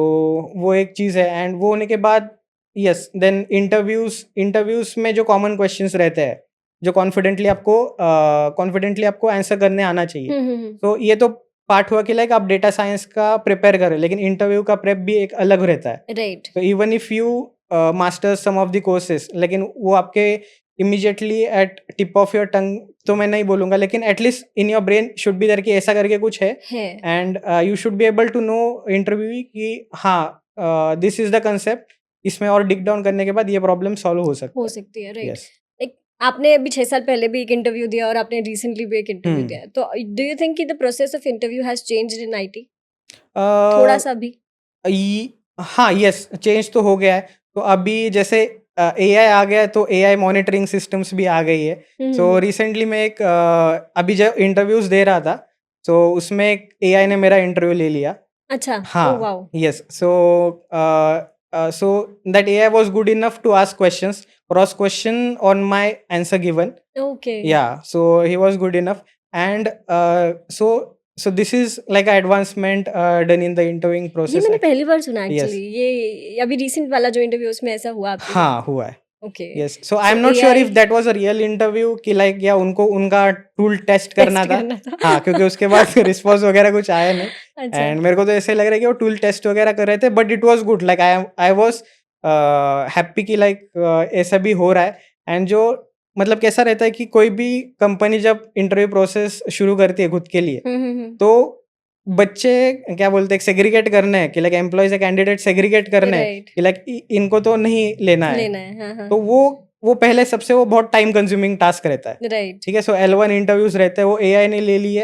वो एक चीज़ है, एंड वो होने के बाद यस, देन इंटरव्यूज में जो कॉमन क्वेश्चंस रहते हैं, जो कॉन्फिडेंटली आपको आंसर करने आना चाहिए। तो ये तो पार्ट हुआ कि लाइक आप डेटा साइंस का प्रिपेयर करें, लेकिन इंटरव्यू का प्रेप भी एक अलग रहता है। राइट। तो even if you master some of the courses, लेकिन वो आपके immediately at tip of your tongue तो मैं नहीं बोलूंगा, लेकिन at least in your brain should be there कि ऐसा करके कुछ है, and you should be able to know interview कि हाँ दिस इज द कंसेप्ट, इसमें और डिग डाउन करने के बाद ये प्रॉब्लम सॉल्व हो सकता हो है। सकती है, राइट। यस। लाइक आपने अभी 6 साल पहले भी एक इंटरव्यू दिया और आपने रिसेंटली भी एक इंटरव्यू दिया है, तो डू यू थिंक कि the process of interview has changed in IT थोड़ा सा भी? हाँ, यस, चेंज तो हो गया है। तो अभी जैसे एआई आ गया है, तो एआई मॉनिटरिंग सिस्टम्स भी आ गई है। सो रिसेंटली मैं एक अभी जब इंटरव्यूज दे रहा था, तो उसमें एक एआई ने मेरा इंटरव्यू ले लिया। अच्छा, ओह हाँ, wow, yes. So that AI was good enough to ask questions, cross question on my answer given. Okay. Yeah, so he was good enough, and so this is like an advancement done in the interviewing ये process. मैंने पहली बार सुना Yes. एक्चुअली, ये अभी रिसेंट वाला जो इंटरव्यू उसमें ऐसा हुआ आपके साथ? हाँ, हुआ है। Okay. Yes. So I am not sure if that was a real interview कि like या उनको उनका टूल टेस्ट करना था। हाँ, क्योंकि उसके बाद रिस्पॉन्स वगैरह कुछ आया नहीं, अच्छा, एंड मेरे को तो ऐसे लग रहा है कि वो टूल टेस्ट वगैरह कर रहे थे, but it was good. Like I was happy कि लाइक ऐसा भी हो रहा है। एंड जो मतलब कैसा रहता है कि कोई भी कंपनी जब इंटरव्यू प्रोसेस शुरू करती है खुद के लिए, तो बच्चे क्या बोलते हैं, सेग्रीगेट करने हैं कि लाइक एम्प्लॉयज या कैंडिडेट सेग्रीगेट करने हैं राइट, कि लाइक इनको तो नहीं लेना है। लेना है, हाँ हाँ, तो वो पहले सबसे वो बहुत टाइम कंज्यूमिंग टास्क रहता है। राइट। ठीक है, सो L1 इंटरव्यूज रहते हैं, वो एआई ने ले लिए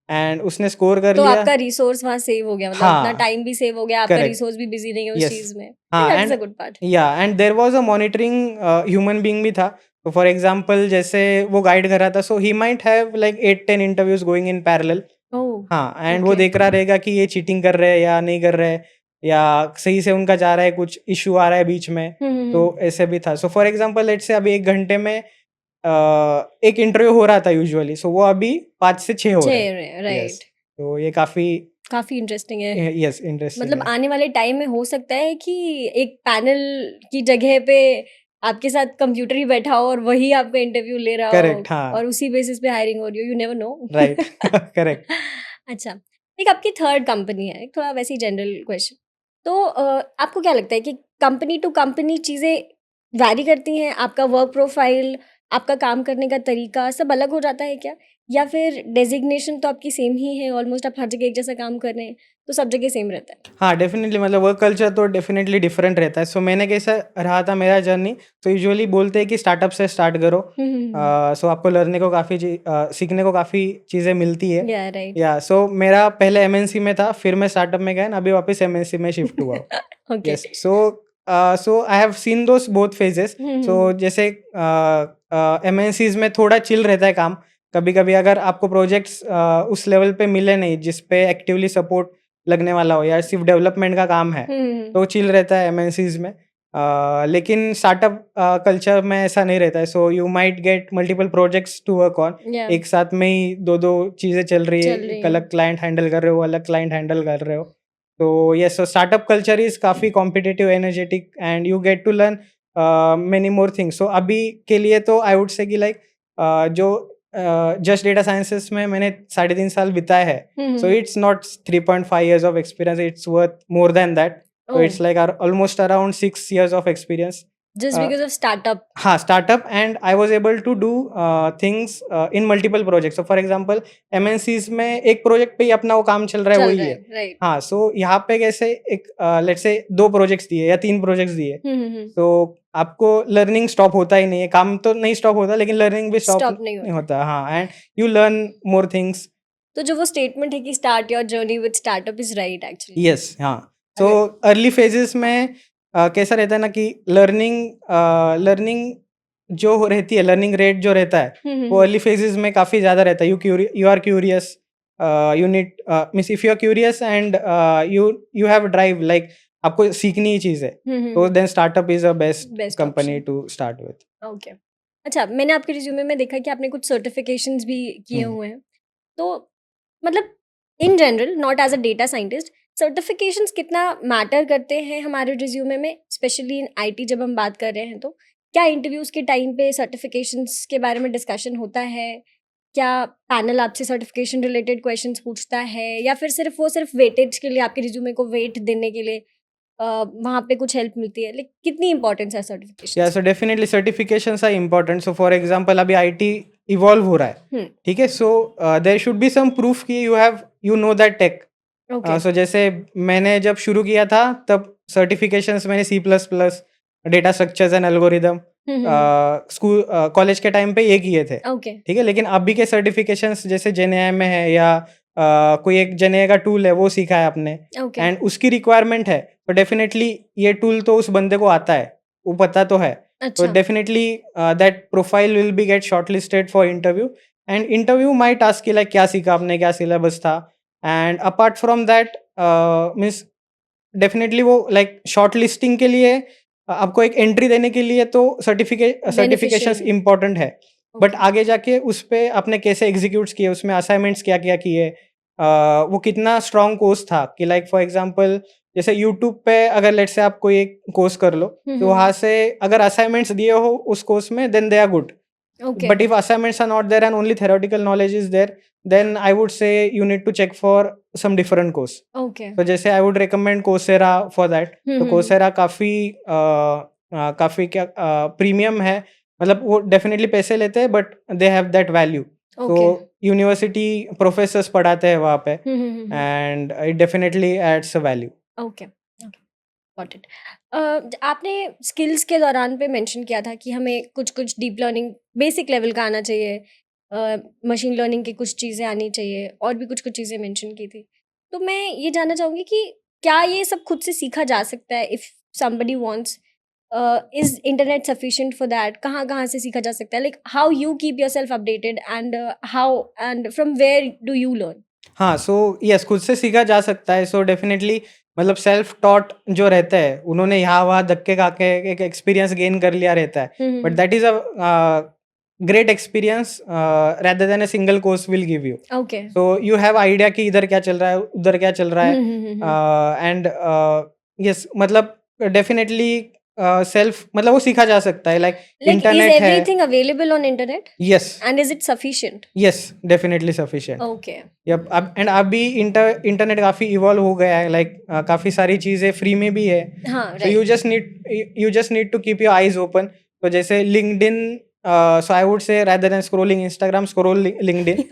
एंड उसने स्कोर कर तो लिया। आपका रिसोर्स वहाँ सेव हो गया, मतलब अपना हाँ, टाइम भी सेव हो गया, आपका करेक्ट, रिसोर्स भी बिजी नहीं है उस यस। चीज में, हाँ, that is and a good part. And there was a monitoring human being भी था। तो फॉर एग्जांपल जैसे वो गाइड कर रहा था, so he might have like 8-10 interviews going in parallel. Oh, हाँ, एंड वो ओके, देख रहा रहेगा कि ये चीटिंग कर रहे हैं या नहीं कर रहे हैं, या सही से उनका जा रहा है, कुछ इश्यू आ रहा है बीच में। तो ऐसे भी था। सो फॉर एग्जांपल लेट्स से अभी 1 घंटे में एक इंटरव्यू हो रहा था यूजुअली, सो वो अभी 5 से 6 हो रहे हैं। राइट। यस, तो ये काफी काफी इंटरेस्टिंग है। यस इंटरेस्टिंग मतलब है। आने वाले टाइम में हो सकता है कि एक पैनल की जगह पे आपके साथ कंप्यूटर ही बैठा हो और वही आपका इंटरव्यू ले रहा हो, करेक्ट, हाँ, और उसी बेसिस पे हायरिंग हो रही हो, you never know. Right. Correct. अच्छा, एक आपकी थर्ड कंपनी है, एक थोड़ा वैसे ही जनरल क्वेश्चन। तो आपको क्या लगता है कि कंपनी टू कंपनी चीज़ें वैरी करती हैं? आपका वर्क प्रोफाइल, आपका काम करने का तरीका सब अलग हो जाता है क्या? या फिर डेजिग्नेशन तो आपकी सेम ही है, ऑलमोस्ट आप हर जगह एक जैसा काम कर रहे हैं, तो सब जगह सेम रहता है? हाँ, डेफिनेटली, मतलब वर्क कल्चर तो डेफिनेटली डिफरेंट रहता है। सो मैंने कैसा रहा था मेरा जर्नी, तो यूजुअली बोलते हैं कि स्टार्टअप से स्टार्ट करो। सो आपको लर्निंग को सीखने को काफ़ी चीज़ें मिलती है। या राइट। या सो मेरा पहले एमएनसी में था, फिर मैं स्टार्टअप में गया, अभी वापस एमएनसी में शिफ्ट हुआ हूँ। Okay. Yes, so I have seen those both phases. So जैसे एमएनसीज में थोड़ा चिल रहता है काम। कभी कभी अगर आपको प्रोजेक्ट्स उस लेवल पे मिले नहीं जिस पे एक्टिवली सपोर्ट लगने वाला हो, या सिर्फ डेवलपमेंट का काम है, तो चिल रहता है एमएनसीज में। लेकिन स्टार्टअप कल्चर में ऐसा नहीं रहता है। So you might get multiple projects to work on. या एक साथ में ही दो चीज़ें चल रही है, चल रही एक हैं। अलग क्लाइंट हैंडल कर रहे हो, अलग क्लाइंट हैंडल कर रहे हो। तो yes, so startup culture is काफ़ी competitive, energetic, and you get to learn many more things. So अभी के लिए तो आई वुड से कि लाइक जो जस्ट डेटा साइंसेस में मैंने 3.5 साल बिताए हैं, so it's not 3.5 years of experience, it's worth more than that. So Oh, it's like almost around 6 years of experience. just uh, because of startup. हाँ, startup, and I was able to do things in multiple projects. So for example MNCs में एक प्रोजेक्ट पे ही अपना वो काम चल रहा है, चल वही रहा है। है, राइट। हाँ, सो यहाँ पे कैसे एक लेट्स से 2 प्रोजेक्ट्स दिए या 3 प्रोजेक्ट्स दिए, तो आपको लर्निंग स्टॉप होता ही नहीं है। काम तो नहीं स्टॉप होता, लेकिन लर्निंग भी स्टॉप स्टॉप नहीं नहीं होता। होता। हाँ, and you learn more things. तो जो वो स्टेटमेंट है कि start your journey with startup is right actually. Yes, हाँ। सो अर्ली फेजेस में कैसा रहता है ना कि लर्निंग जो रहती है, लर्निंग रेट जो रहता है, वो अर्ली फेजेस में काफ़ी ज़्यादा रहता है। You are curious, you need means if you are curious and you have drive, like आपको सीखनी ही चीज़ है, तो देन startup is a best best company option. To start with. Okay. अच्छा, मैंने आपके रिज्यूमे में देखा कि आपने कुछ सर्टिफिकेशंस भी किए हम्म हुए हैं। तो मतलब in general, not as a data scientist, certifications कितना मैटर करते हैं हमारे रिज्यूमे में, स्पेशली इन आईटी जब हम बात कर रहे हैं? तो क्या इंटरव्यूज के टाइम पे सर्टिफिकेशंस के बारे में डिस्कशन होता है? क्या पैनल आपसे सर्टिफिकेशन रिलेटेड क्वेश्चंस पूछता है, या फिर सिर्फ वेटेज के लिए, आपके रिज्यूमे को वेट देने के लिए वहाँ पे कुछ हेल्प मिलती है? लाइक कितनी इंपॉर्टेंस है yeah certifications so definitely certifications are important. So for example अभी आईटी इवॉल्व हो रहा है, की? ठीक है। So there should be some proof कि you know that tech. Okay. So जैसे मैंने जब शुरू किया था तब सर्टिफिकेशंस मैंने C plus plus, data structures and algorithm school college के टाइम पे ये किए थे, ओके। ठीक है। लेकिन अभी के सर्टिफिकेशंस जैसे जेएनआई में है या कोई एक जेएनआई का टूल है वो सीखा है आपने, ओके। एंड उसकी रिक्वायरमेंट है, तो डेफिनेटली ये टूल तो उस बंदे को आता है, वो पता तो है, तो अच्छा। Definitely that profile will be gate shortlisted for interview. And interview might ask कि लाइक क्या सीखा आपने, क्या सिलेबस था। And apart from that means definitely वो लाइक शॉर्ट लिस्टिंग के लिए आपको एक एंट्री देने के लिए तो सर्टिफिकेशंस बेनिफिशियल है। इम्पोर्टेंट है। But okay. आगे जाके उस पे आपने कैसे एग्जीक्यूट्स किए, उसमें असाइनमेंट्स क्या क्या किए, वो कितना स्ट्रॉन्ग कोर्स था कि लाइक फॉर एग्जांपल जैसे यूट्यूब पे अगर लेट से आप कोई एक कोर्स कर लो, तो वहाँ से अगर असाइनमेंट्स दिए हो उस कोर्स में then they are good. Okay. But if assignments are not there and only theoretical knowledge is there, then I would say you need to check for some different course. Okay. तो जैसे I would recommend Coursera for that. तो कोसेरा काफ़ी क्या प्रीमियम है, मतलब वो डेफिनेटली पैसे लेते हैं but they have that value. तो ओके। यूनिवर्सिटी प्रोफेसर्स पढ़ाते हैं वहाँ पे, okay. And it definitely adds a value. Okay. Got it. आपने स्किल्स के दौरान पे मेंशन किया था कि हमें कुछ कुछ डीप लर्निंग बेसिक लेवल का आना चाहिए, मशीन लर्निंग की कुछ चीज़ें आनी चाहिए, और भी कुछ कुछ चीज़ें मेंशन की थी। तो मैं ये जानना चाहूँगी कि क्या ये सब खुद से सीखा जा सकता है? If somebody wants, is internet sufficient for that? कहाँ-कहाँ से सीखा जा सकता है? Like how you keep yourself updated, and how and from where do you learn? हाँ, सो यस, खुद से सीखा जा सकता है। सो डेफिनेटली मतलब सेल्फ टॉट जो रहता है, उन्होंने यहाँ वहाँ धक्के खा के एक एक्सपीरियंस गेन कर लिया रहता है, but that is a great experience rather than a single course will give you. Okay. So you have idea कि इधर क्या चल रहा है, उधर क्या चल रहा है, एंड यस मतलब डेफिनेटली सेल्फ मतलब वो सीखा जा सकता है, लाइक Like, is इंटरनेट है। everything available on internet? Yes, And is it sufficient? Yes, definitely sufficient. Okay. Yup, अब एंड अभी इंटरनेट काफ़ी इवॉल्व हो गया है, लाइक काफ़ी सारी चीज़ें फ्री में भी है। हाँ, तो you right. Just need to keep your eyes open. तो जैसे LinkedIn, so I would say rather than scrolling Instagram, scroll LinkedIn.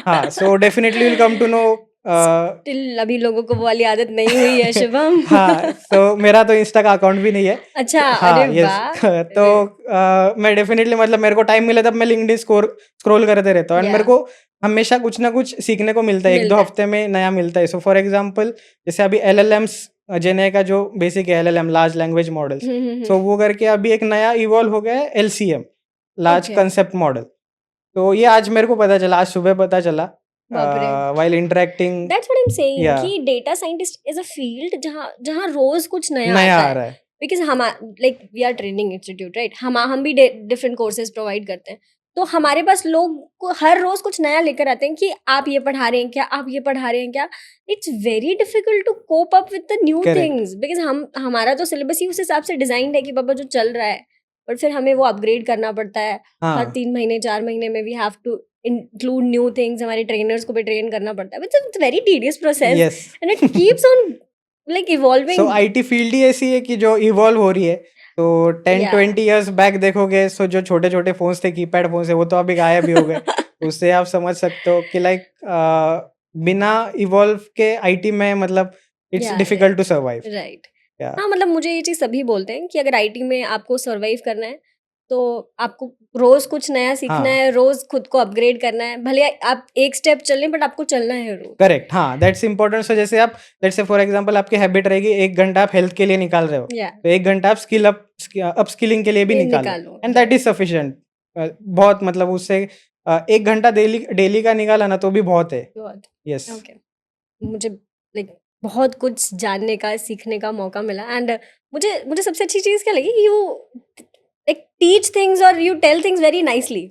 हाँ, so definitely will come to know. Still अभी लोगों को वो वाली आदत नहीं हुई है, शिवम। हाँ, सो मेरा तो इंस्टा का अकाउंट भी नहीं है। अच्छा, हाँ, अरे यस। वाह! तो मैं डेफिनेटली मतलब मेरे को टाइम मिले तब मैं लिंक्डइन स्क्रॉल करते रहता हूँ, एंड मेरे Yeah, को हमेशा कुछ ना कुछ सीखने को मिलता है, 1-2 मिलता है। हफ्ते में नया मिलता है। सो फॉर एग्जांपल जैसे अभी एलएलएम्स, जेने का जो बेसिक है एलएलएम, लार्ज लैंग्वेज मॉडल्स, सो वो करके अभी एक नया इवॉल्व हो गया है LCM, large Okay. Concept model. तो ये आज मेरे को पता चला, आज सुबह पता चला बाप रे! While interacting. That's what I'm saying या कि data scientist is a field जहाँ जहाँ रोज कुछ नया नया आता आ है। रहा है। बिकॉज हम like we are training institute, right? हम भी डिफरेंट कोर्सेज प्रोवाइड करते हैं। तो हमारे पास लोग को हर रोज कुछ नया लेकर आते हैं कि आप ये पढ़ा रहे हैं क्या, आप ये पढ़ा रहे हैं क्या। It's very difficult to cope up with the new correct. Things, because हमारा तो सिलेबस ही उस हिसाब से डिजाइंड है कि बाबा जो चल रहा है, बट फिर हमें वो अपग्रेड करना पड़ता है। हर हाँ, 3 महीने 4 महीने में we have to include new things, हमारे ट्रेनर्स को भी ट्रेन करना पड़ता है। It's very tedious process, yes. And it keeps on like so evolving. IT field ही ऐसी है कि जो इवॉल्व हो रही है। तो 10-20 इयर्स बैक देखोगे, सो जो छोटे छोटे फोन्स थे, कीपैड फोन्स है, वो तो अभी गायब ही हो गए। उससे आप समझ सकते हो कि लाइक बिना इवॉल्व के आईटी में मतलब इट्स या डिफिकल्ट टू सर्वाइव। राइट। या हाँ, मतलब मुझे ये चीज़ सभी बोलते हैं कि अगर आईटी में आपको सर्वाइव करना है, तो आपको रोज कुछ नया सीखना हाँ, है, रोज खुद को अपग्रेड करना है। भले आप एक स्टेप चलें, बट आपको चलना है रोज। करेक्ट। हाँ, दैट्स इंपॉर्टेंट। सो जैसे आप लेट्स से फॉर एग्जांपल आपकी हैबिट रहेगी 1 घंटा आप हेल्थ के लिए निकाल रहे हो, या तो 1 घंटा आप अपस्किलिंग के लिए भी ये निकालो, निकालो, and that right. Is sufficient. बहुत मतलब उससे 1 घंटा डेली डेली का निकाला ना तो भी बहुत है। बहुत यस। ओके। मुझे लाइक बहुत कुछ जानने का, सीखने का मौका मिला, एंड मुझे मुझे सबसे अच्छी चीज़ क्या लगी कि यू लाइक टीच थिंग्स और you tell things very nicely,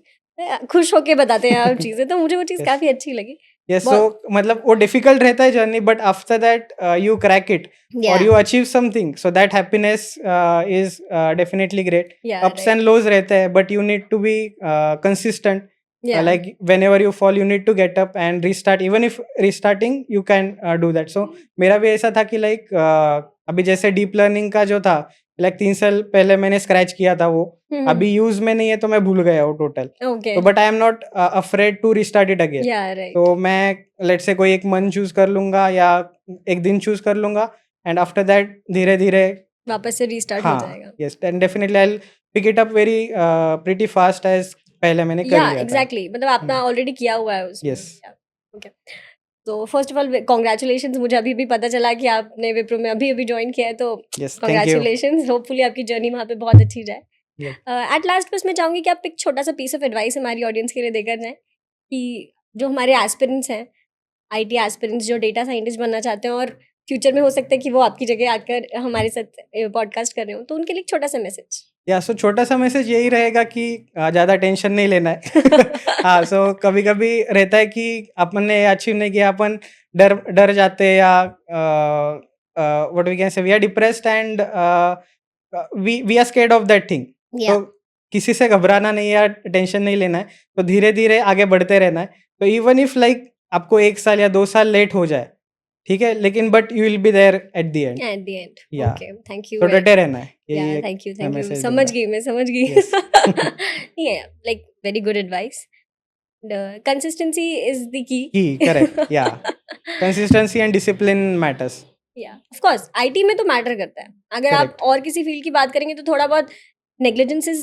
खुश होके बताते हैं आप चीजें, तो मुझे वो चीज Yes. काफी अच्छी लगी। यस, बहुत सो मतलब वो डिफिकल्ट रहता है journey, but after that you crack it yeah और you achieve something, so that happiness is definitely great. Yeah ups and lows रहते हैं, but you need to be consistent. Yeah Like whenever you fall, you need to get up and restart. Even if restarting, you can do that. So मेरा भी ऐसा था कि like अभी जैसे डीप लर्निंग का जो था, like 3 साल पहले मैंने स्क्रैच किया था वो, अभी यूज में नहीं है तो मैं भूल गया वो टोटल. ओके तो but I am not afraid to restart it again. Yeah right तो मैं लेट से कोई एक मंथ चूज कर लूंगा या एक दिन चूज कर लूंगा, एंड आफ्टर दैट धीरे धीरे. वापस से रीस्टार्ट हो हाँ, जाएगा। Yes, and definitely I will pick it up very pretty fast as पहले मैंने कर या लिया था. एग्जैक्टली, मतलब आपने ऑलरेडी किया हुआ है उसमें। Yes. ओके, तो फर्स्ट ऑफ ऑल कॉन्ग्रेचुलेशंस, मुझे अभी भी पता चला कि आपने विप्रो में अभी अभी ज्वाइन किया है, तो Yes, thank you. Congratulations, hopefully आपकी जर्नी वहाँ पे बहुत अच्छी जाए। Yeah. एट लास्ट बस मैं चाहूंगी कि आप एक छोटा सा पीस ऑफ एडवाइस हमारी ऑडियंस के लिए देकर जाएं कि जो हमारे एस्पिरेंट्स हैं, आईटी एस्पिरेंट्स जो डेटा साइंटिस्ट बनना चाहते हैं और फ्यूचर में हो सकता है कि वो आपकी जगह आकर हमारे साथ पॉडकास्ट कर रहे हो, तो उनके लिए एक छोटा सा मैसेज। या सो छोटा सा मैसेज यही रहेगा कि ज़्यादा टेंशन नहीं लेना है. हाँ, सो कभी कभी रहता है कि अपन ने अचीव नहीं किया, अपन डर डर जाते हैं, या what we can say we are depressed and we are scared of that thing. या तो किसी से घबराना नहीं है या टेंशन नहीं लेना है, तो धीरे धीरे आगे बढ़ते रहना है. तो इवन इफ लाइक आपको 1 साल या 2 साल लेट हो जाए, ठीक है, लेकिन but you will be there at the end. At the end. या ओके, थैंक यू। तो डटे रहना है, या यही एक थैंक यू मैसेज समझ दूंगा. गई, मैं समझ गई। Yes. नहीं है, like very good advice. Consistency is the key. की करेक्ट, या कंसिस्टेंसी एंड डिसिप्लिन मैटर्स. या ऑफ कोर्स आईटी में तो मैटर करता है, अगर आप करेक्ट. और किसी फील्ड की बात करेंगे तो थोड़ा बहुत नेग्लिजेंस इज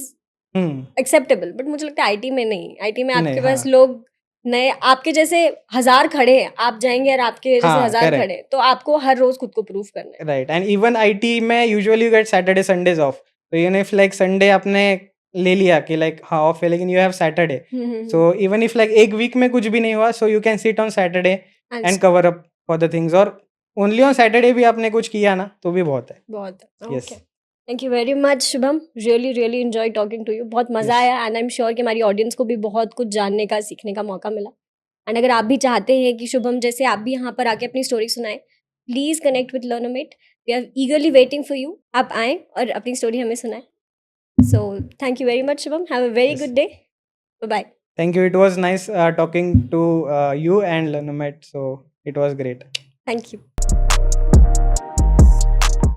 एक्सेप्टेबल, बट मुझे लगता है आईटी में नहीं। आईटी में आपके नहीं, पास हाँ. लोग नए, आपके जैसे 1000 खड़े हैं, आप जाएंगे और आपके जैसे हाँ, 1000 करेक्ट. खड़े हैं, तो आपको हर रोज खुद को प्रूव करना है। राइट, एंड इवन आईटी में usually you get Saturday Sundays of. तो इवन इफ लाइक संडे आपने ले लिया कि लाइक हाँ ऑफ है, लेकिन you have Saturday. So even if like एक वीक में कुछ भी नहीं हुआ, so you can sit on Saturday and cover up for the things. और ओनली ऑन सैटरडे भी आपने कुछ किया ना, तो भी बहुत है. बहुत Yes. Okay, thank you very much Shubham, really really enjoy talking to you, बहुत मजा Yes. आया, एंड आई एम श्योर कि हमारी ऑडियंस को भी बहुत कुछ जानने का, सीखने का मौका मिला। एंड अगर आप भी चाहते हैं कि शुभम जैसे आप भी यहाँ पर आके अपनी स्टोरी सुनाएं, please connect with Learnomate, we are eagerly waiting for you. आप आएँ और अपनी स्टोरी हमें सुनाएं। So thank you very much Shubham, have a very Yes. Good day, bye. Thank you. It was nice talking to you and Learnomet. So it was great. Thank you.